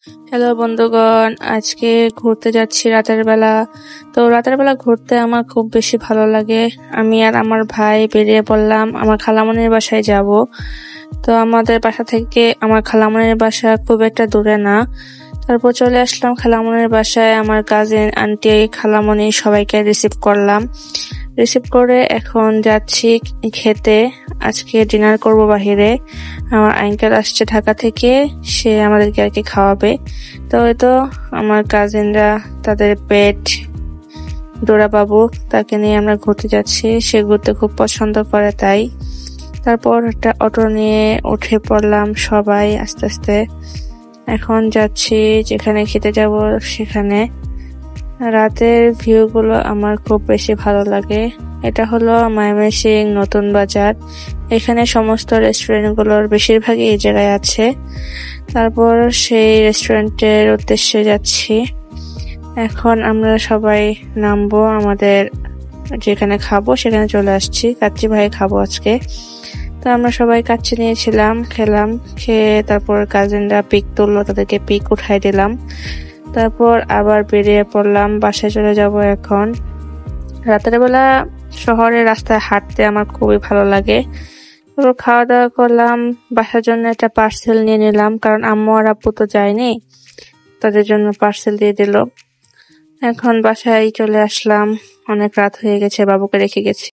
Hello বন্ধুগণ, আজকে ঘুরতে যাচ্ছি রাতের বেলা। তো রাতের বেলা ঘুরতে আমার খুব বেশি ভালো লাগে। আমি আর আমার ভাই বেরিয়ে পড়লাম আমার খালামণির বাসায় যাব। তো আমাদের বাসা থেকে আমার খালামণির বাসা খুব একটা দূরে না। তারপর চলে আসলাম খালামণির বাসায়। আমার কাজিন, আন্টি, খালামণি সবাইকে রিসিভ করলাম। রিসিভ করে এখন যাচ্ছি খেতে। আজকে ডিনার করব বাহিরে। আমার আঙ্কেল আসছে ঢাকা থেকে, সে আমাদেরকে আর কি খাওয়াবে। তো ওই তো আমার কাজিনরা, তাদের পেট ডোরা বাবু, তাকে নিয়ে আমরা ঘুরতে যাচ্ছি। সে ঘুরতে খুব পছন্দ করে, তাই তারপর একটা অটো নিয়ে উঠে পড়লাম সবাই আস্তে আস্তে। এখন যাচ্ছি যেখানে খেতে যাব সেখানে। রাতের ভিউগুলো আমার খুব বেশি ভালো লাগে। এটা হলো ময়মনসিংহ নতুন বাজার। এখানে সমস্ত রেস্টুরেন্টগুলোর বেশিরভাগই এই জায়গায় আছে। তারপর সেই রেস্টুরেন্টের উদ্দেশ্যে যাচ্ছি। এখন আমরা সবাই নামবো, আমাদের যেখানে খাবো সেখানে চলে আসছি। কাচ্চি ভাই খাবো আজকে। তো আমরা সবাই কাচ্চি নিয়েছিলাম, খেলাম। খেয়ে তারপর কাজিনরা পিক তুললো, তাদেরকে পিক উঠাই দিলাম। তারপর আবার বেরিয়ে পড়লাম, বাসায় চলে যাব এখন। রাতের বেলা শহরের রাস্তায় হাঁটতে আমার খুবই ভালো লাগে। তারপর খাওয়া দাওয়া করলাম, বাসার জন্য একটা পার্সেল নিয়ে নিলাম, কারণ আম্মু আর আব্বু তো যায়নি, তাদের জন্য পার্সেল দিয়ে দিল। এখন বাসায় চলে আসলাম, অনেক রাত হয়ে গেছে, বাবুকে রেখে গেছি।